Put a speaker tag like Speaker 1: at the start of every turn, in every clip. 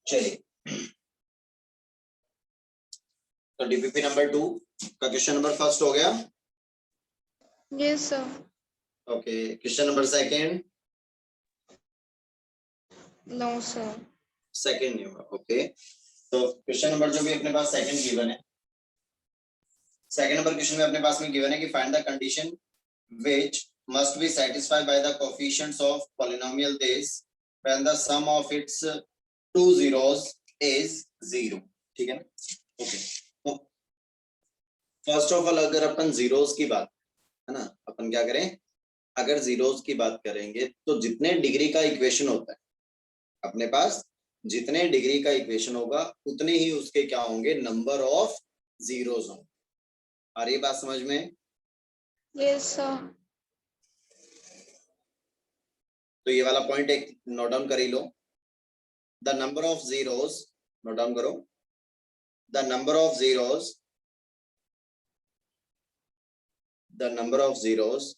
Speaker 1: चलिए, तो DPP number 2 का क्वेश्चन नंबर फर्स्ट हो गया।
Speaker 2: Yes sir.
Speaker 1: Okay, question number second?
Speaker 2: No sir.
Speaker 1: Second नहीं होगा। ओके, तो क्वेश्चन नंबर जो भी अपने पास सेकंड गिवन है, सेकंड नंबर क्वेश्चन में अपने पास में गिवन है कि find the condition which must be satisfied by the coefficients of polynomial this when the sum of its two zeros is 0। ठीक है ना? ओके, तो फर्स्ट ऑफ ऑल अगर अपन जीरोस की बात है ना, अपन क्या करें, अगर जीरोस की बात करेंगे तो जितने डिग्री का इक्वेशन होता है अपने पास, जितने डिग्री का इक्वेशन होगा उतने ही उसके क्या होंगे, नंबर ऑफ जीरोस होंगे। आ रही बात समझ में?
Speaker 2: Yes sir.
Speaker 1: तो ये वाला पॉइंट एक नोट डाउन कर ही लो। The number of zeros, note down करो, the number of zeros, the number of zeros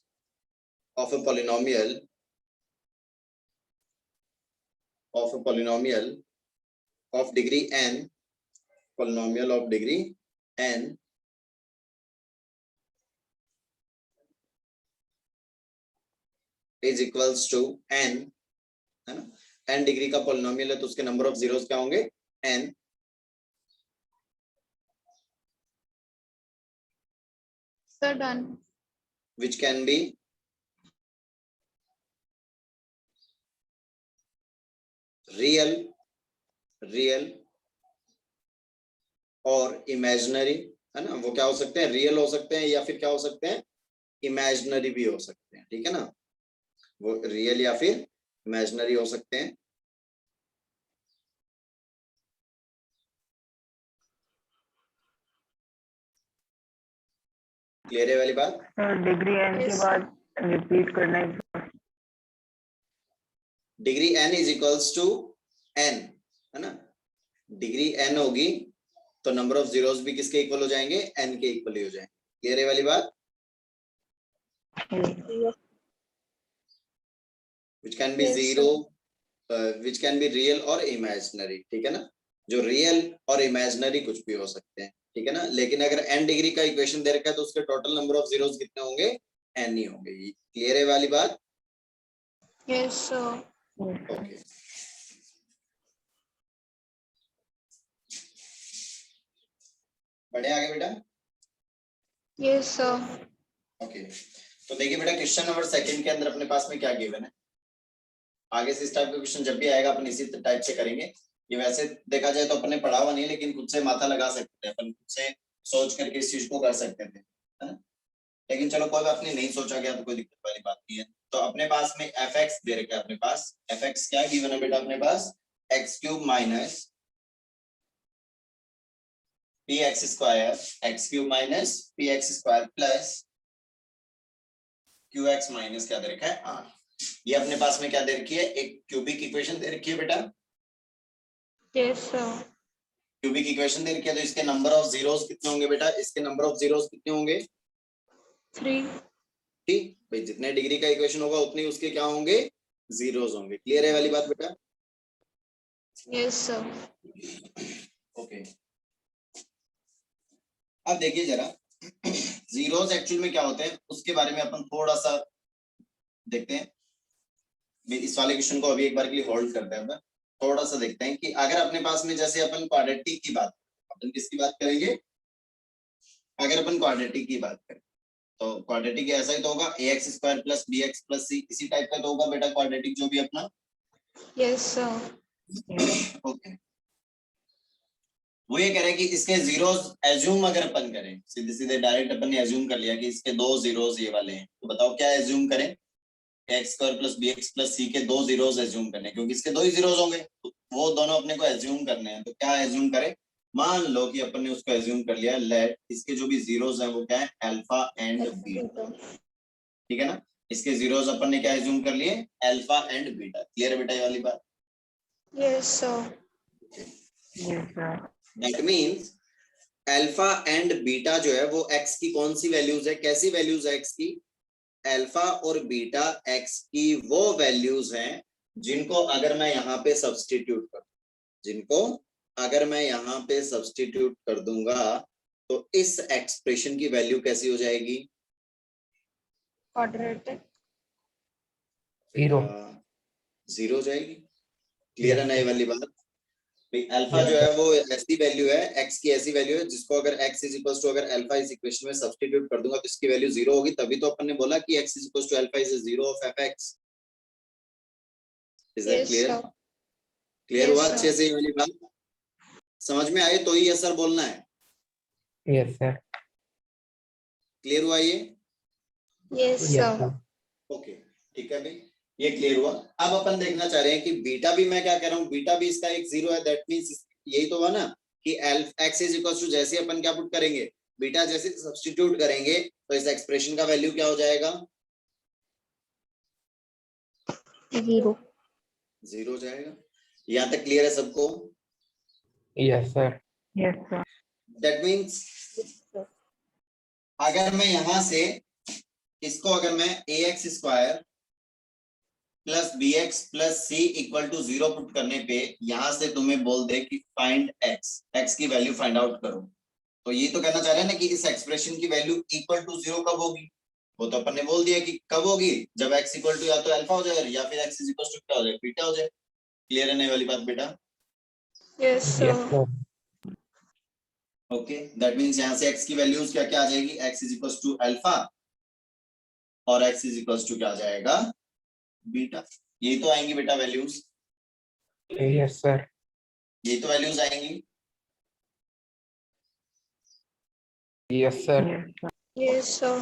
Speaker 1: of a polynomial of degree n, polynomial of degree n is equals to n, है ना? n degree का polynomial है तो उसके number of zeros क्या होंगे, n।
Speaker 2: Sir done.
Speaker 1: which can be real और imaginary, है ना? वो क्या हो सकते हैं, रियल हो सकते हैं या फिर क्या हो सकते हैं, इमेजिनरी भी हो सकते हैं। ठीक है ना? वो रियल या फिर इमेजिनरी हो सकते हैं। क्लियर है वाली बात?
Speaker 3: डिग्री एन के बाद रिपीट करना है।
Speaker 1: Degree n is equals to n, है ना? डिग्री n होगी तो नंबर ऑफ जीरोस भी किसके इक्वल हो जाएंगे, n के इक्वल ही हो जाएंगे। क्लियर है वाली बात? which can be zero, which can be real और imaginary। ठीक है ना? जो रियल और इमेजिनरी कुछ भी हो सकते हैं। ठीक है ना? लेकिन अगर n डिग्री का इक्वेशन दे रखा है तो उसके टोटल नंबर ऑफ जीरोस कितने होंगे, n ही होंगे। क्लियर है वाली बात?
Speaker 2: Yes sir.
Speaker 1: ओके, बढ़े आगे बेटा?
Speaker 2: Yes sir.
Speaker 1: ओके, तो देखिए बेटा, क्वेश्चन नंबर सेकंड के अंदर अपने पास में क्या गिवन है। आगे से इस टाइप का क्वेश्चन जब भी आएगा अपन इसी टाइप से करेंगे। ये वैसे देखा जाए तो अपन ने पढ़ा हुआ नहीं, लेकिन खुद से माथा लगा सकते हैं अपन, खुद से सोच करके इस चीज को कर सकते थे, है ना? लेकिन चलो कोई बात नहीं, सोचा गया तो कोई दिक्कत वाली बात नहीं है। तो अपने पास में fx दे रखा है, अपने पास fx क्या गिवन है बेटा, अपने पास x³ minus px² plus qx minus क्या दे रखा है, r। ये अपने पास में क्या दे रखी है, एक क्यूबिक इक्वेशन दे रखी है बेटा।
Speaker 2: Yes sir.
Speaker 1: क्यूबिक इक्वेशन दे रखी है तो इसके नंबर ऑफ जीरोस कितने होंगे बेटा, इसके नंबर ऑफ जीरोस कितने होंगे,
Speaker 2: 3।
Speaker 1: ठीक भाई, जितने डिग्री का इक्वेशन होगा उतने उसके क्या होंगे, जीरोस होंगे। क्लियर है वाली बात बेटा?
Speaker 2: Yes sir.
Speaker 1: ओके, अब देखिए जरा, जीरोस एक्चुअल में क्या होते हैं उसके बारे में अपन थोड़ा सा देखते हैं। इस वाले क्वेश्चन को अभी एक बार के लिए होल्ड करते हैं, थोड़ा सा देखते हैं कि अगर अपने पास में जैसे अपन क्वाड्रेटिक की बात, अपन किसकी बात करेंगे, अगर अपन क्वाड्रेटिक की बात करें तो क्वाड्रेटिक ऐसा ही तो होगा, ax² plus bx plus c, इसी टाइप का तो होगा बेटा क्वाड्रेटिक जो भी अपना।
Speaker 2: Yes sir.
Speaker 1: ओके, वो ये कह रहे हैं कि इसके जीरोस एज्यूम अगर अपन करें, सीधे सीधे डायरेक्ट अपन ने एज्यूम कर लिया कि इसके दो जीरोस ये वाले हैं, तो बताओ क्या एज्यूम करें, x² plus bx plus c के दो जीरोस एज्यूम करने, क्योंकि इसके दो ही जीरोस होंगे तो वो दोनों अपने को एज्यूम करने हैं। तो क्या एज्यूम करें, मान लो कि अपन ने उसको एज्यूम कर लिया, लेट इसके जो भी जीरोस हैं वो क्या है, अल्फा एंड बीटा। ठीक है ना? इसके जीरोस अपन ने क्या एज्यूम कर लिए, अल्फा एंड बीटा। क्लियर है बेटा ये वाली बात?
Speaker 2: Yes sir.
Speaker 1: That means alpha and beta जो है वो x की कौन सी वैल्यूज है, कैसी वैल्यूज है x की, अल्फा और बीटा x की वो वैल्यूज हैं जिनको अगर मैं यहाँ पे सब्स्टिट्यूट करूं, जिनको अगर मैं यहाँ पे सब्स्टिट्यूट कर दूंगा तो इस एक्सप्रेशन की वैल्यू कैसी हो जाएगी?
Speaker 2: quadratic.
Speaker 3: 0.
Speaker 1: जीरो हो जाएगी। क्लियर है ना ये वाली बात? अल्फा
Speaker 3: Yes,
Speaker 1: जो है वो ऐसी वैल्यू है, एक्स की ऐसी वैल्यू है जिसको अगर x इज इक्वल टू अगर अल्फा इस इक्वेशन में सब्स्टिट्यूट कर दूंगा तो इसकी वैल्यू जीरो होगी। तभी तो अपन ने बोला कि x is equal to alpha is zero of f x. Is that
Speaker 2: Yes,
Speaker 1: clear?
Speaker 2: sir.
Speaker 1: Clear
Speaker 2: Yes,
Speaker 1: हुआ
Speaker 2: sir.
Speaker 1: अच्छे से ये वाली बात? समझ में आई तो ही यस सर बोलना है।
Speaker 3: yes, sir.
Speaker 1: क्लियर हुआ ये?
Speaker 2: Yes,
Speaker 3: Yes,
Speaker 2: sir.
Speaker 3: sir.
Speaker 1: Okay ठीक है भाई, ये क्लियर हुआ। अब अपन देखना चाह रहे हैं कि बीटा भी, मैं क्या कह रहा हूँ, बीटा भी इसका एक जीरो है। दैट मींस यही तो हुआ ना कि x इज इक्वल टू जैसे अपन क्या पुट करेंगे, बीटा जैसे सब्स्टिट्यूट करेंगे तो इस एक्सप्रेशन का वैल्यू क्या हो जाएगा?
Speaker 2: 0.
Speaker 1: जीरो हो जाएगा। यहाँ तक क्लियर है सबको?
Speaker 3: Yes, sir. Yes, sir.
Speaker 1: That means अगर मैं यहां से इसको अगर मैं ax square plus b x plus c equal to zero put करने पे यहां से तुम्हें बोल दे कि फाइंड एक्स की वैल्यू फाइंड आउट करो, तो ये तो कहना चाह रहे हैं ना कि इस एक्सप्रेशन की वैल्यू इक्वल टू जीरो कब होगी? वो तो अपन ने बोल दिया कि कब होगी, जब x इक्वल टू या तो अल्फा हो जाए या फिर x इज इक्वल टू क्या हो जाए, बीटा हो जाए। क्लियर है ना ये वाली बात बेटा?
Speaker 2: Yes,
Speaker 3: Yes,
Speaker 2: sir.
Speaker 3: sir.
Speaker 1: Okay that means यहाँ से x की वैल्यूज क्या क्या आ जाएगी, x is equal to alpha और x इज इक्वल टू क्या आ जाएगा, बीटा। यही तो आएंगी बेटा वैल्यूज,
Speaker 3: Yes, sir.
Speaker 1: यही तो वैल्यूज आएंगी।
Speaker 3: Yes, sir.
Speaker 2: Yes, sir.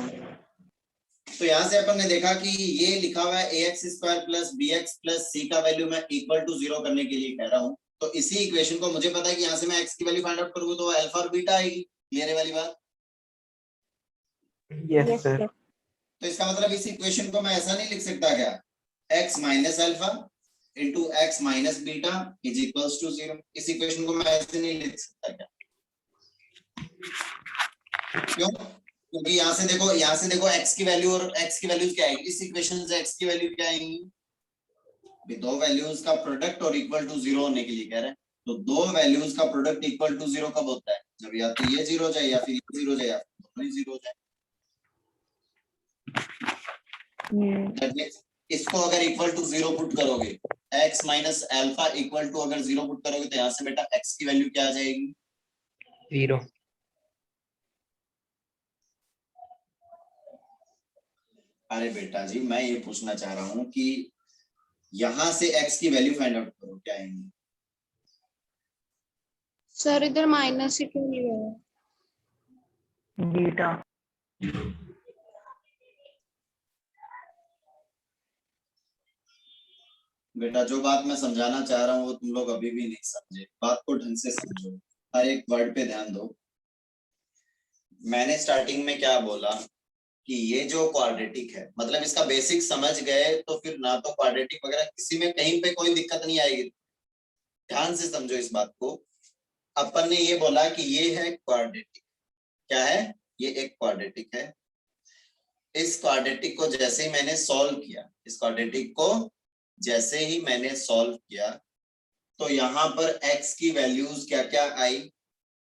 Speaker 1: तो यहाँ से अपन ने देखा कि ये लिखा हुआ है ax square plus b x plus c का वैल्यू मैं इक्वल टू जीरो करने के लिए कह रहा हूँ। तो इसी इक्वेशन को मुझे पता है कि यहाँ से मैं x की वैल्यू फाइंड आउट करूंगा तो अल्फा और बीटा आएगी। क्लियर है वाली बात?
Speaker 3: Yes, sir.
Speaker 1: तो इसका मतलब इस इक्वेशन को मैं ऐसा नहीं लिख सकता क्या, x minus alpha into x minus beta is equal to zero. इस इक्वेशन को मैं ऐसे नहीं लिख सकता क्या? क्यों? क्योंकि यहाँ से देखो x की वैल्यू और x की वैल्यूज क्या आएगी, इस इक्वेशन से x की वैल्यू क्या आएंगी, दो वैल्यूज का प्रोडक्ट और इक्वल टू जीरो होने के लिए कह रहे हैं। तो दो वैल्यूज का प्रोडक्ट इक्वल टू जीरो कब होता है, जब या तो ये जीरो हो जाए या फिर ये जीरो हो जाए या फिर दोनों ही जीरो हो जाए। इसको अगर इक्वल टू जीरो पुट करोगे, x minus alpha equal to अगर जीरो पुट करोगे तो यहाँ से बेटा x की वैल्यू क्या आ जाएगी,
Speaker 3: 0.
Speaker 1: अरे बेटा जी मैं ये पूछना चाह रहा हूँ कि यहां से x की वैल्यू फाइंड आउट करो, क्या आएंगी?
Speaker 2: सर इधर माइनस ही क्यों लिया है?
Speaker 3: Beta.
Speaker 1: बेटा जो बात मैं समझाना चाह रहा हूँ वो तुम लोग अभी भी नहीं समझे, बात को ढंग से समझो, हर एक वर्ड पे ध्यान दो। मैंने स्टार्टिंग में क्या बोला कि ये जो क्वाड्रेटिक है, मतलब इसका बेसिक समझ गए तो फिर ना तो क्वाड्रेटिक वगैरह किसी में कहीं पे कोई दिक्कत नहीं आएगी। ध्यान से समझो इस बात को। अपन ने ये बोला कि ये है क्वाड्रेटिक, क्या है ये, एक क्वाड्रेटिक है। इस क्वाड्रेटिक को जैसे ही मैंने सॉल्व किया, इस क्वाड्रेटिक को जैसे ही मैंने सॉल्व किया तो यहाँ पर x की वैल्यूज क्या क्या आई,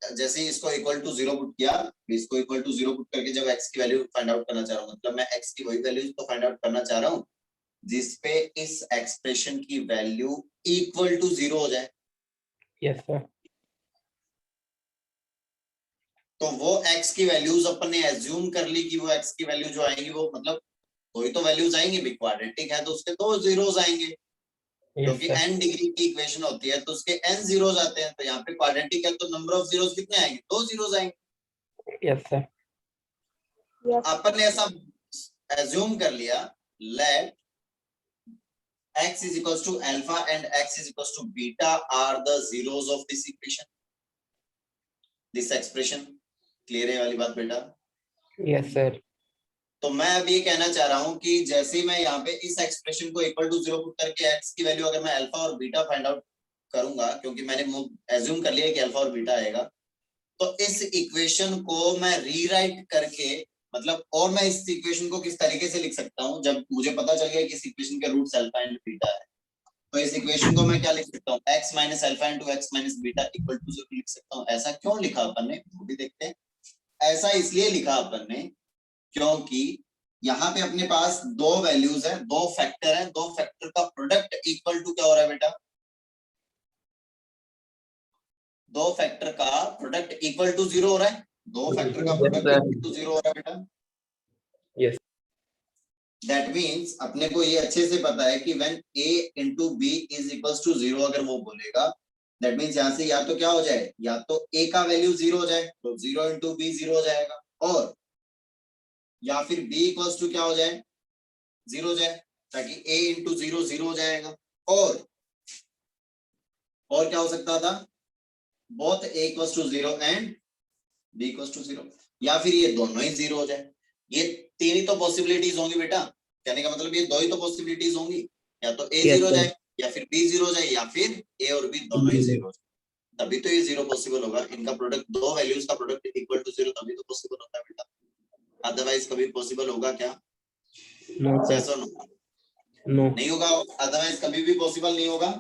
Speaker 1: जैसे ही इसको इक्वल टू जीरो पुट किया, इसको इक्वल टू जीरो पुट करके जब x की वैल्यू फाइंड आउट करना चाह रहा हूँ, मतलब मैं x की वही वैल्यूज तो फाइंड आउट करना चाह रहा हूँ जिसपे इस एक्सप्रेशन की वैल्यू इक्वल टू जीरो हो जाए।
Speaker 3: Yes, sir.
Speaker 1: तो वो x की वैल्यूज अपन ने एज्यूम कर ली कि वो x की वैल्यू जो आएंगी वो मतलब कोई तो वैल्यूज आएंगी, भी क्वाड्रेटिक है तो उसके दो जीरोस आएंगे,
Speaker 3: Yes,
Speaker 1: क्योंकि
Speaker 3: sir.
Speaker 1: n डिग्री की इक्वेशन होती है तो उसके n जीरोस आते हैं। तो यहाँ पे क्वाड्रेटिक है तो नंबर ऑफ जीरोस कितने आएंगे, दो जीरोस आएंगे।
Speaker 3: Yes, sir.
Speaker 1: अपन ने ऐसा एज्यूम कर लिया, late x is equals to alpha and x is equals to beta are the zeros of this equation, this expression। Clear है वाली बात बेटा?
Speaker 3: Yes, sir.
Speaker 1: तो मैं अभी ये कहना चाह रहा हूं कि जैसे मैं यहाँ पे इस एक्सप्रेशन को इक्वल टू जीरो पुट करके x की वैल्यू अगर मैं अल्फा और बीटा फाइंड आउट करूंगा, क्योंकि मैंने एज्यूम कर लिया कि अल्फा और बीटा आएगा, तो इस इक्वेशन को मैं रीराइट करके, मतलब और मैं इस इक्वेशन को किस तरीके से लिख सकता हूं, जब मुझे पता चल गया कि इस इक्वेशन के रूट्स अल्फा एंड बीटा है, तो इस इक्वेशन को मैं क्या लिख सकता हूँ, x minus alpha into x minus beta equal to 0 लिख सकता हूँ। ऐसा क्यों लिखा अपन ने, वो भी देखते हैं। ऐसा इसलिए लिखा अपन ने क्योंकि यहाँ पे अपने पास दो वैल्यूज है, दो फैक्टर है, दो फैक्टर का प्रोडक्ट इक्वल टू क्या हो रहा है बेटा, दो फैक्टर का प्रोडक्ट इक्वल टू 0 हो रहा है, दो फैक्टर का प्रोडक्ट इक्वल टू 0 हो रहा है बेटा।
Speaker 4: Yes.
Speaker 1: दैट मीन्स अपने को ये अच्छे से पता है कि when a into b is equals to 0 अगर वो बोलेगा, दैट मीन्स यहाँ से या तो क्या हो जाए, या तो a का वैल्यू 0 हो जाए, तो 0 इंटू बी 0 हो जाएगा, और या फिर b इक्वल्स टू क्या हो जाए, 0 हो जाए, ताकि a इंटू 0 0 हो जाएगा। और क्या हो सकता था, both a equals to 0 and b equals to 0, या फिर ये दोनों ही 0 हो जाए। ये तीन ही तो पॉसिबिलिटीज होंगी बेटा, कहने का मतलब ये दो ही तो पॉसिबिलिटीज होंगी, या तो a 0 हो जाए, या फिर b 0 हो जाए, या फिर a और b दोनों ही 0 हो जाए, तभी तो ये 0 पॉसिबल होगा। इनका प्रोडक्ट, दो वैल्यूज का प्रोडक्ट इक्वल टू 0 तभी तो पॉसिबल होता है बेटा, अदरवाइज कभी पॉसिबल होगा क्या?
Speaker 4: No, sir.
Speaker 1: Yes or no?
Speaker 4: No.
Speaker 1: नहीं होगा, अदरवाइज कभी भी पॉसिबल नहीं होगा।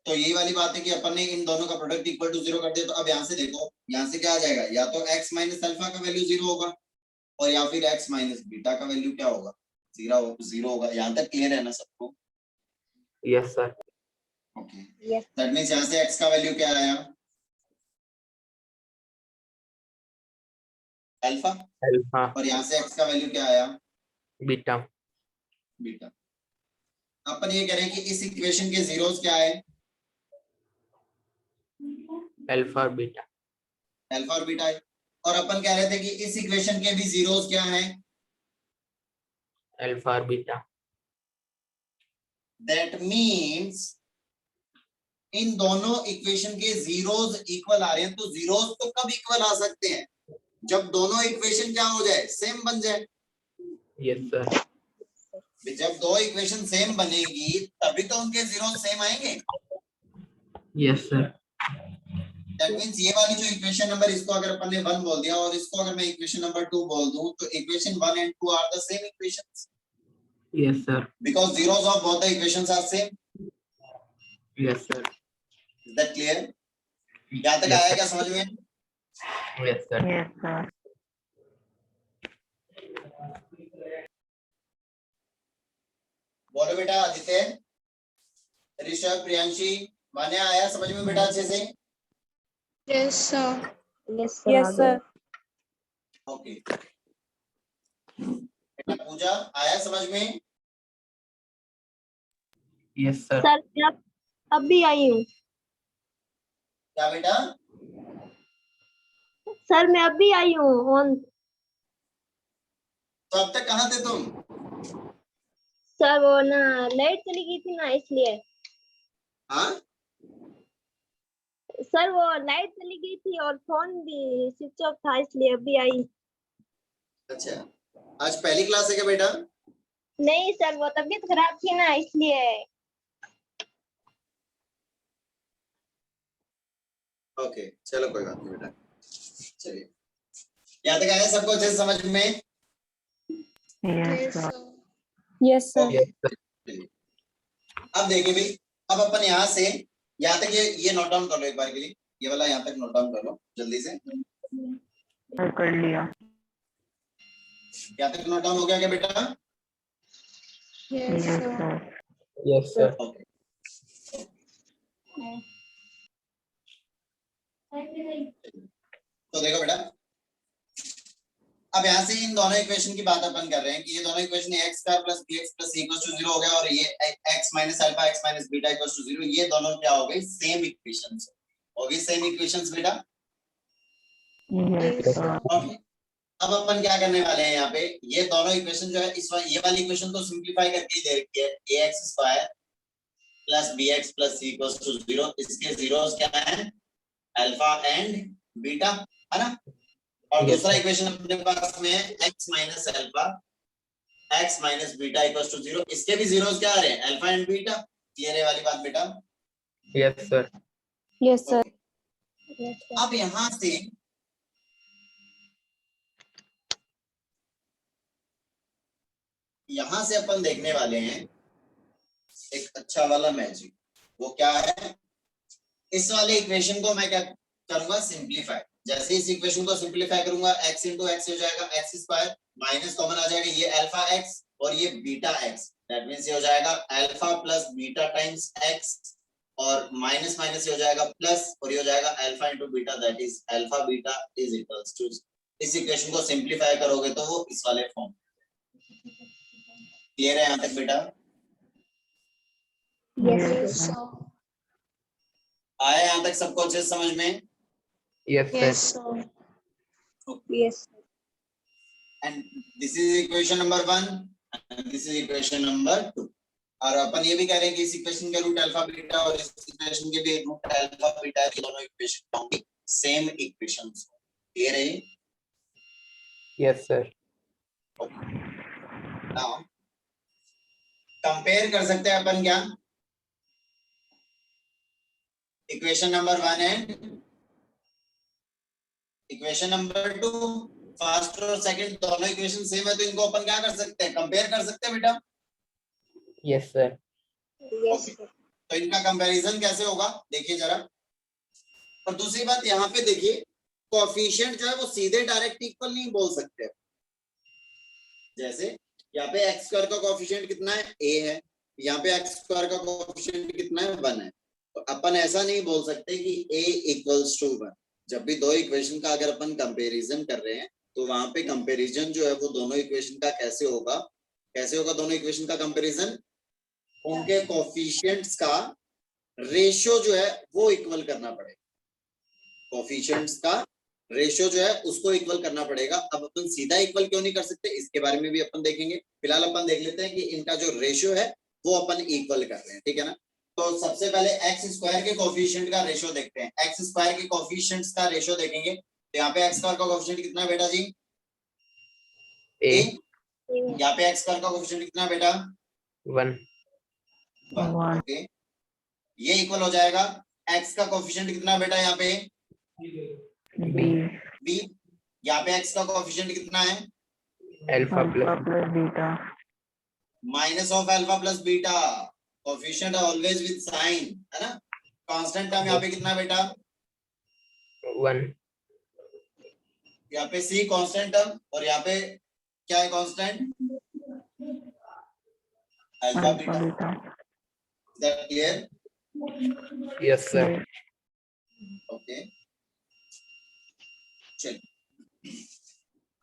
Speaker 1: तो यही वाली बात है कि अपन ने इन दोनों का प्रोडक्ट इक्वल टू 0 कर दिया। तो अब यहाँ से देखो, यहाँ से क्या आ जाएगा, या तो x माइनस अल्फा का वैल्यू 0 होगा, और या फिर x माइनस बीटा का वैल्यू क्या होगा, 0 होगा। यहाँ तक क्लियर है ना सबको?
Speaker 4: Yes, sir.
Speaker 1: Okay,
Speaker 2: Yes.
Speaker 1: That means यहाँ से x का वैल्यू क्या आया, अल्फा,
Speaker 4: Alpha,
Speaker 1: और यहाँ से x का वैल्यू क्या आया,
Speaker 4: beta,
Speaker 1: बीटा। अपन ये कह रहे हैं कि इस इक्वेशन के जीरोस क्या है,
Speaker 4: alpha, beta.
Speaker 1: अल्फा और बीटा है, और अपन कह रहे थे कि इस इक्वेशन के भी जीरोस क्या हैं,
Speaker 4: Alpha, beta.
Speaker 1: दैट मींस इन दोनों इक्वेशन के जीरोस इक्वल आ रहे हैं। तो जीरोस तो कब इक्वल आ सकते हैं, जब दोनों इक्वेशन क्या हो जाए, सेम बन जाए।
Speaker 4: Yes, sir.
Speaker 1: जब दो इक्वेशन सेम बनेगी तभी तो उनके जीरोस सेम आएंगे।
Speaker 4: Yes, sir.
Speaker 1: दैट मींस ये वाली जो इक्वेशन नंबर, इसको अगर अपन ने 1 बोल दिया और इसको अगर मैं इक्वेशन नंबर 2 बोल दूं, तो equation 1 and 2 are the same equations,
Speaker 4: Yes, sir.
Speaker 1: Because zeros of both the equations are same.
Speaker 4: Yes, sir.
Speaker 1: Is that clear? यहां तक
Speaker 4: Yes,
Speaker 1: आया
Speaker 4: sir.
Speaker 1: क्या समझ में?
Speaker 4: Yes, sir.
Speaker 3: Yes, sir.
Speaker 1: बोलो बेटा, आदित्य, ऋषभ, प्रियांशी, मान्या, आया समझ में बेटा अच्छे से?
Speaker 2: Yes, sir.
Speaker 3: Yes, sir.
Speaker 2: Yes, sir.
Speaker 1: Okay, बेटा पूजा, आया समझ में?
Speaker 4: Yes, sir.
Speaker 2: सर मैं अब भी आई हूँ।
Speaker 1: क्या बेटा?
Speaker 2: सर मैं अब भी आई हूँ ऑन।
Speaker 1: तो अब तक कहाँ थे तुम?
Speaker 2: सर वो ना लाइट चली गई थी ना इसलिए।
Speaker 1: हाँ,
Speaker 2: सर वो लाइट चली गई थी और फोन भी स्विच ऑफ था इसलिए अभी आई।
Speaker 1: अच्छा, आज पहली क्लास है क्या बेटा?
Speaker 2: नहीं सर वो तबीयत खराब थी ना इसलिए।
Speaker 1: ओके, चलो कोई बात नहीं बेटा, चलिए। यहाँ तक आया सबको अच्छे से समझ में?
Speaker 3: Yes, sir.
Speaker 2: Yes sir.
Speaker 4: Yes, sir.
Speaker 1: चलिए, अब देखिए भाई, अब अपन यहाँ से यहाँ तक ये नोट डाउन कर लो एक बार के लिए, ये वाला यहाँ तक नोट डाउन कर लो जल्दी से।
Speaker 3: मैं कर लिया।
Speaker 1: यहाँ तक नोट डाउन हो गया क्या बेटा?
Speaker 3: Yes,
Speaker 2: yes
Speaker 3: sir.
Speaker 4: Yes, sir.
Speaker 1: Okay, तो देखो बेटा, अब यहाँ से इन दोनों इक्वेशन की बात अपन कर रहे हैं कि ये दोनों equation x square plus bx plus c equals to 0 हो गया, और ये x minus alpha x minus beta equals to 0, ये दोनों क्या हो गई, सेम इक्वेशंस हो गई, सेम इक्वेशंस बेटा।
Speaker 3: Yes, sir.
Speaker 1: ओके, अब अपन क्या करने वाले हैं यहाँ पे, ये दोनों इक्वेशन जो है इस ये वाली इक्वेशन तो सिंपलीफाई करके दे रखी है, ax square plus bx plus c equals to 0, इसके जीरोस क्या है, अल्फा एंड बीटा, है ना। और
Speaker 4: Yes,
Speaker 1: दूसरा
Speaker 4: sir.
Speaker 1: इक्वेशन अपने पास में है x minus alpha x minus beta equals to 0, इसके भी जीरोस क्या आ रहे हैं, अल्फा एंड बीटा। क्लियर है वाली बात बेटा?
Speaker 4: Yes, sir.
Speaker 2: Yes sir.
Speaker 1: Okay. अब यहां से यहां से अपन देखने वाले हैं एक अच्छा वाला मैजिक। वो क्या है? इस वाले इक्वेशन को मैं क्या करूंगा? सिंप्लीफाई। जैसे इस इक्वेशन को सिंप्लीफाई करूंगा, x इंटू एक्स हो जाएगा एक्स स्क्वायर, माइनस कॉमन आ जाएगा, ये अल्फा x और ये बीटा x, दैट मींस ये हो जाएगा alpha plus beta times x, और माइनस माइनस ये हो जाएगा प्लस, और ये हो जाएगा alpha into beta, that is alpha beta is equals to, इस इक्वेशन को सिंप्लीफाई करोगे तो वो इस वाले फॉर्म। क्लियर है यहां तक बेटा?
Speaker 2: Yes, sir.
Speaker 1: आया यहां तक सबको अच्छे से समझ में?
Speaker 4: Yes, sir.
Speaker 2: Yes, sir. Yes.
Speaker 1: And this is equation number 1 and this is equation number 2। और अपन ये भी कह रहे हैं कि इस इक्वेशन के रूट अल्फा बीटा और इस इक्वेशन के भी रूट अल्फा बीटा है, दोनों इक्वेशन होंगी सेम इक्वेशंस। क्लियर है?
Speaker 4: Yes, sir.
Speaker 1: नाउ कंपेयर कर सकते हैं अपन क्या? Equation number 1 and equation number 2, first और सेकंड दोनों इक्वेशन सेम है, तो इनको अपन क्या कर सकते हैं? कंपेयर कर सकते हैं बेटा।
Speaker 4: Yes, sir.
Speaker 2: Yes, sir.
Speaker 1: तो इनका कंपैरिजन कैसे होगा देखिए जरा। और दूसरी बात यहाँ पे देखिए, कोएफिशिएंट जो है वो सीधे डायरेक्ट इक्वल नहीं बोल सकते। जैसे यहाँ पे एक्स स्क्वायर का कोएफिशिएंट कितना है? a है। यहाँ पे एक्स स्क्वायर का कोएफिशिएंट कितना है? 1 है। तो अपन ऐसा नहीं बोल सकते कि a इक्वल्स टू 1। जब भी दो इक्वेशन का अगर अपन कंपैरिजन कर रहे हैं तो वहां पे कंपैरिजन जो है वो दोनों इक्वेशन का कैसे होगा? कैसे होगा दोनों इक्वेशन का कंपैरिजन? उनके कोएफिशिएंट्स का रेशियो जो है वो इक्वल करना पड़ेगा। कोएफिशिएंट्स का रेशियो जो है उसको इक्वल करना पड़ेगा। अब अपन सीधा इक्वल क्यों नहीं कर सकते, इसके बारे में भी अपन देखेंगे। फिलहाल अपन देख लेते हैं कि इनका जो रेशियो है वो अपन इक्वल कर रहे हैं, ठीक है ना। तो सबसे पहले एक्स स्क्वायर के कोएफिशिएंट का रेशियो देखते हैं। एक्स स्क्वायर के कोएफिशिएंट्स का रेशियो देखेंगे तो यहाँ पे एक्स स्क्वायर का कोएफिशिएंट कितना है बेटा जी?
Speaker 4: A.
Speaker 1: यहाँ पे एक्स स्क्वायर का कोएफिशिएंट कितना है बेटा?
Speaker 4: 1.
Speaker 3: 1.
Speaker 1: ओके, ये इक्वल हो जाएगा। एक्स का कोएफिशिएंट कितना है बेटा यहाँ पे?
Speaker 3: B.
Speaker 1: बी। यहाँ पे एक्स का कोएफिशिएंट कितना है?
Speaker 4: Alpha
Speaker 3: Alpha
Speaker 4: plus.
Speaker 3: plus beta.
Speaker 1: Minus of alpha plus beta. Coefficient always with sign, है ना। कांस्टेंट टर्म यहाँ पे कितना है बेटा?
Speaker 4: 1.
Speaker 1: यहाँ पे सी कांस्टेंट टर्म, और यहाँ पे क्या है constant? Alpha
Speaker 3: Alpha
Speaker 1: beta.
Speaker 3: beta.
Speaker 1: Is that clear?
Speaker 4: Yes, sir.
Speaker 1: Okay, चलिए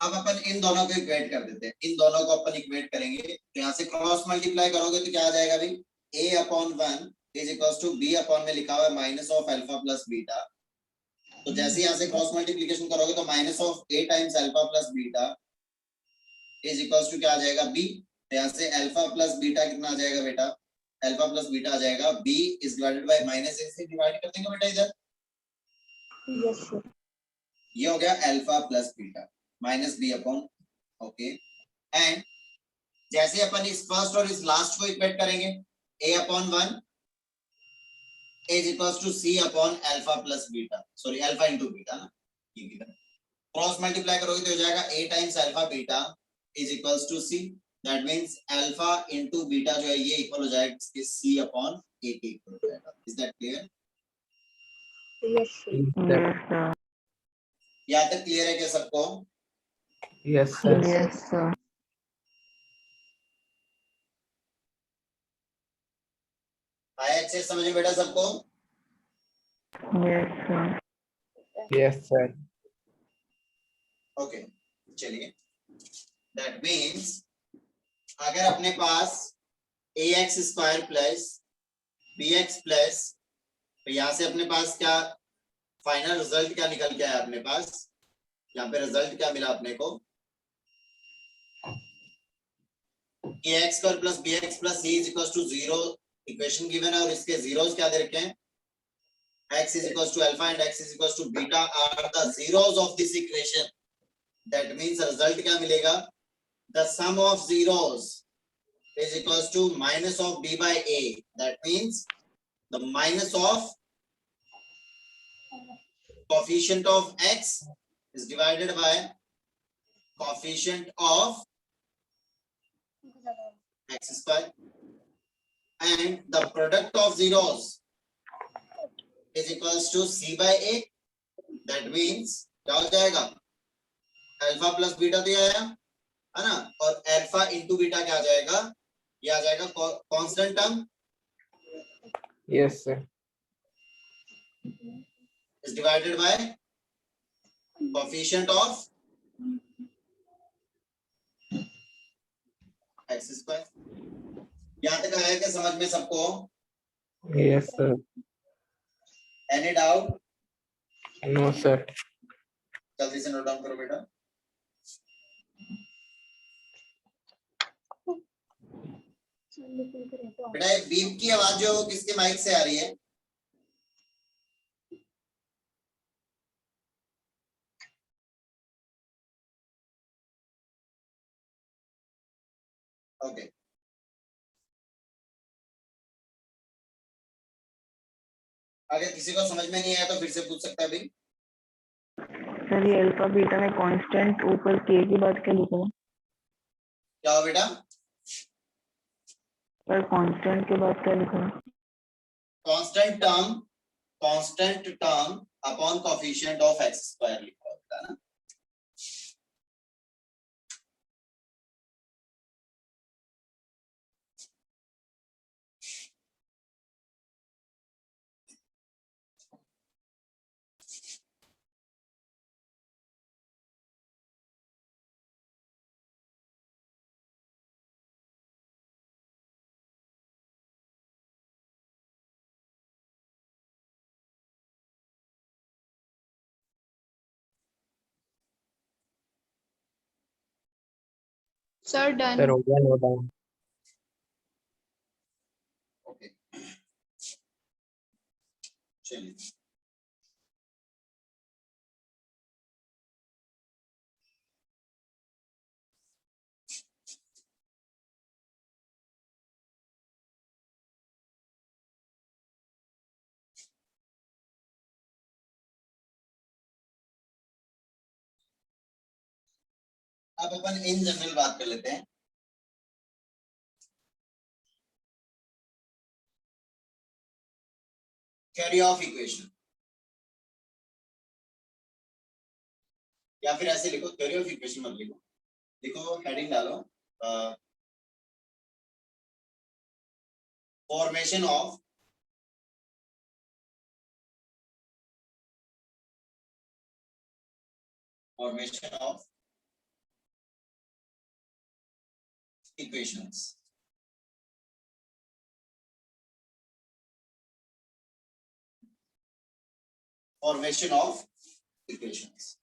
Speaker 1: अब अपन इन दोनों को इक्वेट कर देते हैं। इन दोनों को अपन इक्वेट करेंगे तो यहाँ से क्रॉस मल्टीप्लाई करोगे तो क्या आ जाएगा भाई? a upon 1 is equals to b upon में लिखा हुआ है minus of alpha plus beta. तो जैसे यहाँ से क्रॉस मल्टीप्लिकेशन करोगे तो minus of a times alpha plus beta is equals to क्या आ जाएगा? b। तो यहाँ से अल्फा प्लस बीटा कितना आ जाएगा बेटा? अल्फा प्लस बीटा आ जाएगा b is divided by minus a से डिवाइड कर देंगे बेटा इधर।
Speaker 2: Yes, sir.
Speaker 1: ये हो गया alpha plus beta minus b upon, okay. And जैसे अपन इस फर्स्ट और इस लास्ट को इक्वेट करेंगे, a upon 1 is equals to c upon alpha plus beta, sorry alpha into beta ना, ये किधर क्रॉस मल्टीप्लाई करोगे तो हो जाएगा a times alpha beta is equals to c। That means alpha into beta जो है ये इक्वल हो जाएगा इसके c अपॉन a के इक्वल हो जाएगा। Is that clear?
Speaker 2: Yes, sir.
Speaker 3: Yes, sir.
Speaker 1: यहाँ तक क्लियर है क्या सबको?
Speaker 4: Yes, sir.
Speaker 3: Yes, sir.
Speaker 1: आया अच्छे से समझ में बेटा सबको?
Speaker 3: Yes, sir.
Speaker 4: Yes, sir.
Speaker 1: Okay, चलिए। दैट मींस अगर अपने पास ax square plus bx plus, तो यहाँ से अपने पास क्या फाइनल रिजल्ट क्या निकल के आया अपने पास? यहाँ पे रिजल्ट क्या मिला अपने को? ax square plus bx plus c is equals to 0 equation given है और इसके जीरोस क्या दे रखे हैं? x is equals to alpha and x is equals to beta are the zeros of this equation. That means result क्या मिलेगा? The sum of zeros is equals to minus of b by a. That means the minus of coefficient of x is divided by coefficient of x square and the product of zeros is equals to c by a. That means क्या हो जाएगा, alpha plus beta दिया है ना, और alpha into beta क्या आ जाएगा, ये आ जाएगा constant term
Speaker 4: Yes, sir.
Speaker 1: is divided by coefficient of x square. यहाँ तक आया क्या समझ में सबको?
Speaker 4: Yes, sir.
Speaker 1: Any doubt?
Speaker 4: No, sir.
Speaker 1: जल्दी से नोट डाउन करो बेटा. बेटा ये बीप की आवाज जो किसके माइक से आ रही है? ओके. अगर किसी को समझ में नहीं आया तो फिर से पूछ सकता है भाई.
Speaker 3: सर ये अल्फा बीटा में कांस्टेंट ऊपर के की बात क्या लिखा है?
Speaker 1: क्या हो बेटा?
Speaker 3: सर कांस्टेंट के बाद क्या लिखा है?
Speaker 1: Constant term upon coefficient of x square लिखा होता है ना.
Speaker 5: Sir, done.
Speaker 4: Sir, हो गया note down.
Speaker 1: ओके. चलिए. अब अपन इन जनरल बात कर लेते हैं. कैरी ऑफ इक्वेशन, या फिर ऐसे लिखो, थ्योरी ऑफ इक्वेशन मत लिखो, लिखो हेडिंग डालो formation of equations. Formation of equations.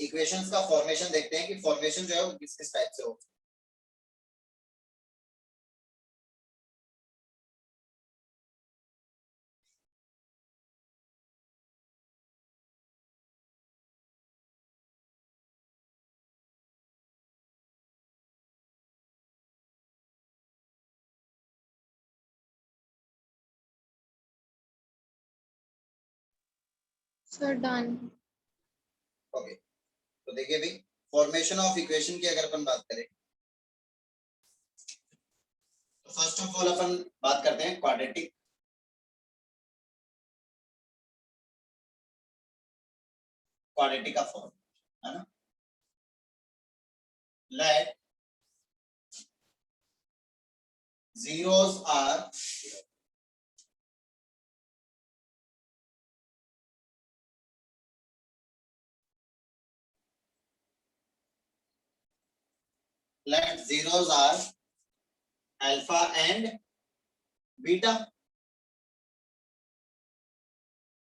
Speaker 1: Equations का फॉर्मेशन देखते हैं कि फॉर्मेशन जो है वो किस किस टाइप से हो.
Speaker 5: Sir, done.
Speaker 1: ओके. तो देखिए भाई, फॉर्मेशन ऑफ इक्वेशन की अगर अपन बात करें तो फर्स्ट ऑफ ऑल अपन बात करते हैं क्वाड्रेटिक. क्वाड्रेटिक का फॉर्म है ना. Let zeros are alpha and beta.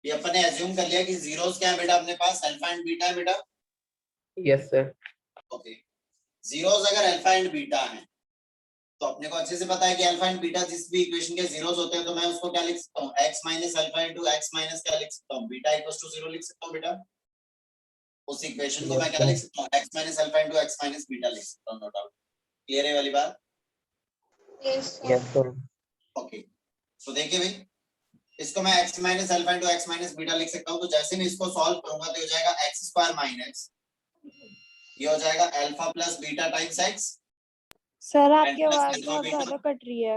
Speaker 1: ये अपन ने एज्यूम कर लिया कि जीरोस क्या है बेटा अपने पास, अल्फा एंड बीटा है बेटा.
Speaker 4: Yes, sir.
Speaker 1: ओके. जीरोस अगर अल्फा एंड बीटा है तो अपने को अच्छे से पता है कि अल्फा एंड बीटा जिस भी इक्वेशन के जीरोस होते हैं तो मैं उसको क्या लिख सकता हूँ, x minus alpha into x minus क्या लिख सकता हूँ, बीटा इक्वल्स टू 0 लिख सकता हूँ बेटा. उस इक्वेशन को मैं क्या लिख सकता हूँ, x minus alpha into x minus beta लिख सकता हूँ. No doubt. क्लियर है वाली बात?
Speaker 5: Yes, sir.
Speaker 4: Yes, sir.
Speaker 1: Okay. तो देखिए भाई, इसको मैं x minus alpha into x minus beta लिख सकता हूँ. तो जैसे मैं इसको सॉल्व करूंगा तो हो जाएगा x स्क्वायर माइनस, ये हो जाएगा alpha plus beta times x
Speaker 6: sir
Speaker 1: and
Speaker 6: आपकी
Speaker 1: plus
Speaker 6: आवाज
Speaker 1: alpha
Speaker 6: बहुत
Speaker 1: beta
Speaker 6: ज्यादा कट रही है।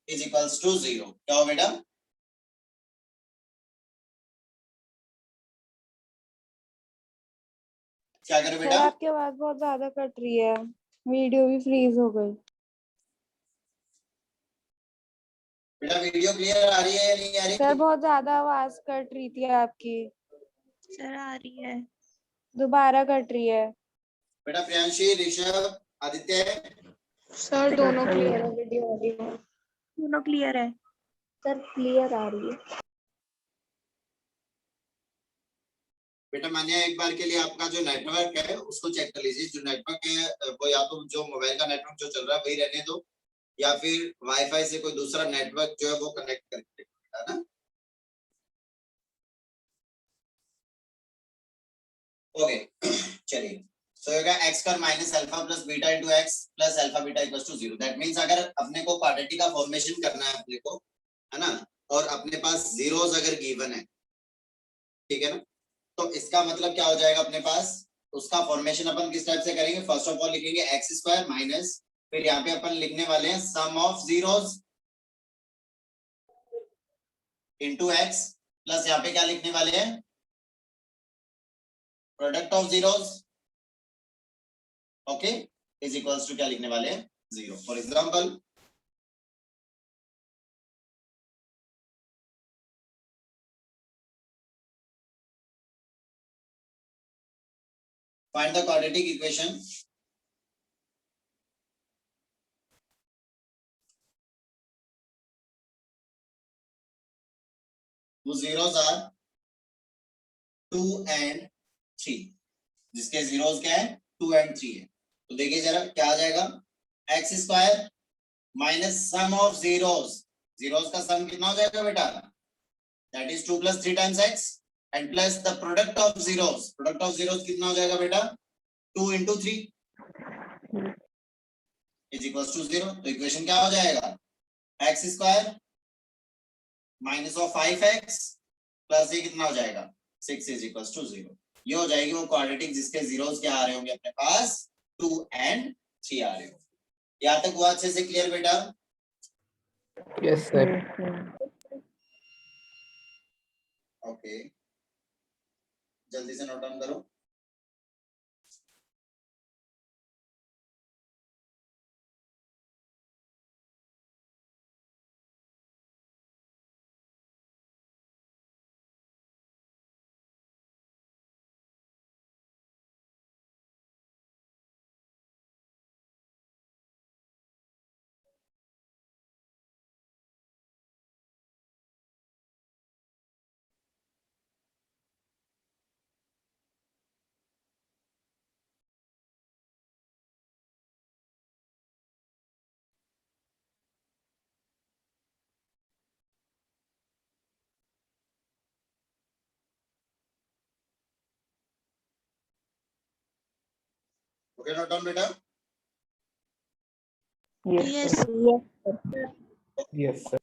Speaker 1: is equals to 0. क्या हो बेटा? क्या करें
Speaker 6: सर
Speaker 1: बेटा?
Speaker 6: आपकी आवाज बहुत ज्यादा कट रही है, वीडियो भी फ्रीज हो गई।
Speaker 1: बेटा वीडियो क्लियर आ रही है या नहीं आ रही?
Speaker 6: सर बहुत ज्यादा आवाज कट रही थी आपकी,
Speaker 2: सर आ रही है।
Speaker 6: दोबारा कट रही है।
Speaker 1: बेटा प्रियांशी, ऋषभ, आदित्य,
Speaker 5: सर दोनों
Speaker 3: सर,
Speaker 5: क्लियर है, वीडियो ऑडियो।
Speaker 2: दोनों क्लियर है।
Speaker 6: सर क्लियर आ रही है।
Speaker 1: बेटा मानिए एक बार के लिए आपका जो नेटवर्क है उसको चेक कर लीजिए। जो नेटवर्क है वो या तो जो मोबाइल का नेटवर्क जो चल रहा है वही रहने दो, या फिर वाईफाई से कोई दूसरा नेटवर्क जो है वो कनेक्ट करके देखो, है ना? ओके चलिए, सो होगा x square minus alpha plus beta into x plus alpha beta equals to 0। That means अगर अपने को क्वाड्रेटिक का फॉर्मेशन करना है अपने को, है ना, और अपने पास जीरोस अगर गिवन है, ठीक है ना, तो इसका मतलब क्या हो जाएगा अपने पास, उसका फॉर्मेशन अपन किस टाइप से करेंगे? फर्स्ट ऑफ ऑल लिखेंगे x स्क्वायर माइनस, फिर यहाँ पे अपन लिखने वाले हैं sum of zeros into x plus यहाँ पे क्या लिखने वाले हैं? Product of zeros, okay, is equals to क्या लिखने वाले हैं? 0। For example find the quadratic equation whose zeros are 2 and 3, जिसके जीरोस क्या है? 2 and 3 है। तो देखिए जरा क्या आ जाएगा? x square minus sum of zeros, zeros का सम कितना हो जाएगा बेटा? That is 2 plus 3 times x and plus the product of zeros, product of zeros कितना हो जाएगा बेटा? 2 into 3 is equals to 0। तो इक्वेशन क्या हो जाएगा? x square minus of 5x plus ये कितना हो जाएगा? 6 is equals to 0। ये हो जाएगी वो क्वाड्रेटिक जिसके जीरोस क्या आ रहे होंगे अपने पास? 2 and 3 आ रहे होंगे। यहाँ तक हुआ अच्छे से क्लियर बेटा?
Speaker 4: Yes, sir.
Speaker 1: ओके, जल्दी से नोट डाउन करो। ओके नोट डाउन बेटा?
Speaker 3: yes, sir.
Speaker 4: Yes, sir.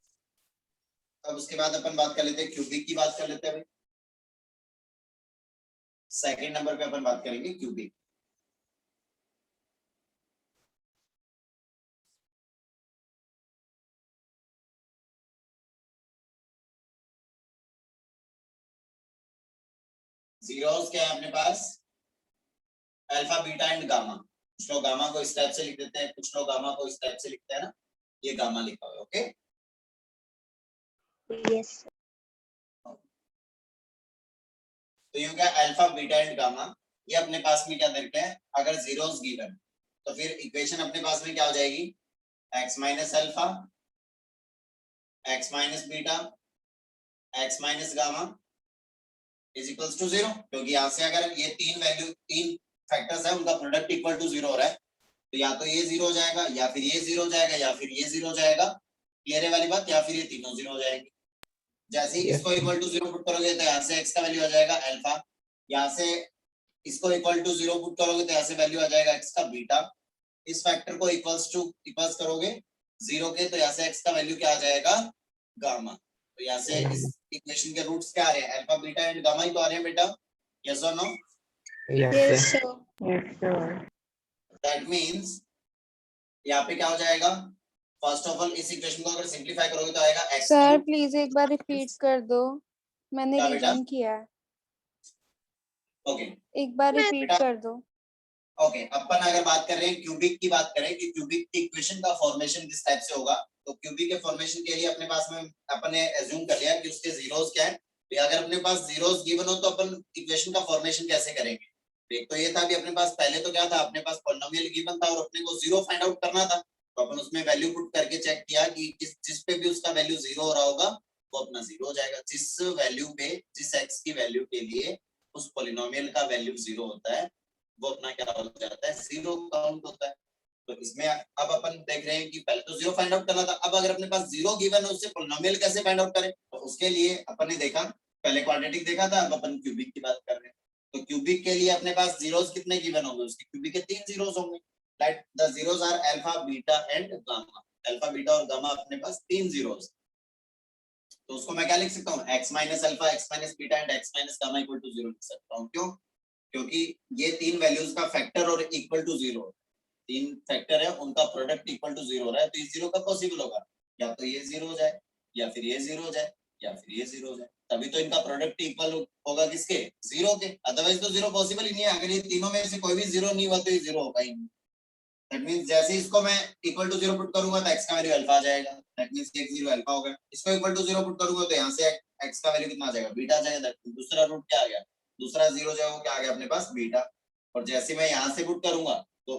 Speaker 1: अब उसके बाद अपन बात कर लेते हैं क्यूबिक की, बात कर लेते हैं भाई। सेकंड नंबर पे अपन बात करेंगे क्यूबिक। जीरोस क्या है अपने पास? Alpha beta and gamma. कुछ लोग गामा को इस टाइप से लिख देते हैं, कुछ लोग गामा को इस टाइप से लिखते हैं ना, ये गामा लिखा हुआ है। Okay,
Speaker 2: yes.
Speaker 1: तो ये क्या? Alpha beta and gamma. ये अपने पास में क्या देखते हैं? अगर जीरोस गिवन तो फिर इक्वेशन अपने पास में क्या हो जाएगी? x minus alpha, x minus beta, x minus gamma is equals to 0। क्योंकि यहाँ से अगर ये तीन फैक्टर्स है उनका प्रोडक्ट इक्वल टू 0 हो रहा है, तो या तो ये 0 हो जाएगा, या फिर ये 0 हो जाएगा, या फिर ये 0 हो जाएगा। क्लियर है वाली बात? या फिर ये तीनों 0 हो जाएंगे। जैसे ही इसको इक्वल टू 0 पुट करोगे तो यहाँ से x का वैल्यू आ जाएगा अल्फा, यहाँ से इसको इक्वल टू 0 पुट करोगे तो यहाँ से वैल्यू आ जाएगा x का बीटा। इस फैक्टर को इक्वल्स करोगे 0 के, तो यहाँ से x का वैल्यू क्या आ जाएगा? गामा। तो यहाँ से इस इक्वेशन के रूट्स क्या आ रहे हैं? अल्फा बीटा एंड गामा ही तो आ रहे हैं बेटा। यस और no?
Speaker 4: Yes,
Speaker 5: Yes,
Speaker 4: sir.
Speaker 5: sir.
Speaker 3: Yes, sir.
Speaker 1: That means यहाँ पे क्या हो जाएगा, फर्स्ट ऑफ ऑल इस इक्वेशन को अगर सिंप्लीफाई करोगे तो आएगा x
Speaker 6: सर प्लीज एक बार रिपीट कर दो, मैंने
Speaker 1: क्या बेटा?
Speaker 6: रीजन किया है,
Speaker 1: ओके
Speaker 6: एक बार रिपीट
Speaker 1: बेटा
Speaker 6: कर दो।
Speaker 1: ओके अपन अगर बात कर रहे हैं क्यूबिक की, बात करें कि क्यूबिक की इक्वेशन का फॉर्मेशन किस टाइप से होगा, तो क्यूबिक के फॉर्मेशन के लिए अपने पास में अपन ने एज्यूम कर लिया कि उसके जीरोस क्या है। तो अगर अपने पास जीरोस गिवन हो तो अपन इक्वेशन का फॉर्मेशन कैसे करेंगे। एक तो ये था कि अपने पास पहले तो क्या था, अपने पास पॉलिनोमियल गिवन था और अपने को जीरो फाइंड आउट करना था, तो अपन उसमें वैल्यू पुट करके चेक किया कि जिस पे भी उसका वैल्यू जीरो हो रहा होगा वो अपना जीरो हो जाएगा। जिस वैल्यू पे, जिस एक्स की वैल्यू के लिए उस पॉलिनोमियल का वैल्यू जीरो होता है वो अपना क्या हो जाता है, जीरो काउंट होता है। तो इसमें अब अपन देख रहे हैं कि पहले तो जीरो फाइंड आउट करना था, अब अगर अपने पास जीरो गिवन है उससे पॉलिनोमियल कैसे फाइंड आउट करें, तो उसके लिए अपन ने देखा, पहले क्वाड्रेटिक देखा था, अब अपन क्यूबिक की बात कर रहे हैं। तो क्यूबिक के लिए अपने पास जीरोस कितने गिवन होंगे, उसके क्यूबिक के 3 जीरोस होंगे। That the zeros are alpha beta and gamma. Alpha beta और गामा अपने पास 3 जीरोस। तो उसको मैं क्या लिख सकता हूँ, x minus alpha, x minus beta and x minus gamma equal to 0 लिख सकता हूँ। क्यों? क्योंकि ये तीन वैल्यूज का फैक्टर और इक्वल टू 0, तीन फैक्टर है उनका प्रोडक्ट इक्वल टू 0 हो रहा है, तो ये 0 कब पॉसिबल होगा, या तो ये 0 हो जाए, या फिर ये 0 हो जाए, या फिर ये 0 हो जाए, तभी तो इनका प्रोडक्ट इक्वल होगा किसके, 0 के। अदरवाइज तो 0 पॉसिबल ही नहीं है। अगर ये तीनों में से कोई भी 0 नहीं हुआ तो ये 0 होगा ही नहीं। दैट मींस जैसे इसको मैं इक्वल टू 0 पुट करूंगा तो x का वैल्यू अल्फा आ जाएगा, दैट मींस x 0 अल्फा होगा। इसको इक्वल टू 0 पुट करूंगा तो यहां से x का वैल्यू कितना आ जाएगा, बीटा आ जाएगा। दूसरा रूट क्या आ गया, दूसरा 0 जो है वो क्या आ गया अपने पास, बीटा। और जैसे मैं यहां से पुट करूंगा तो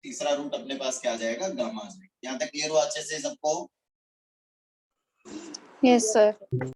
Speaker 1: तीसरा रूट अपने पास क्या आ जाएगा, गामा आ जाएगा। यहाँ तक क्लियर हुआ अच्छे से सबको?
Speaker 6: Yes sir.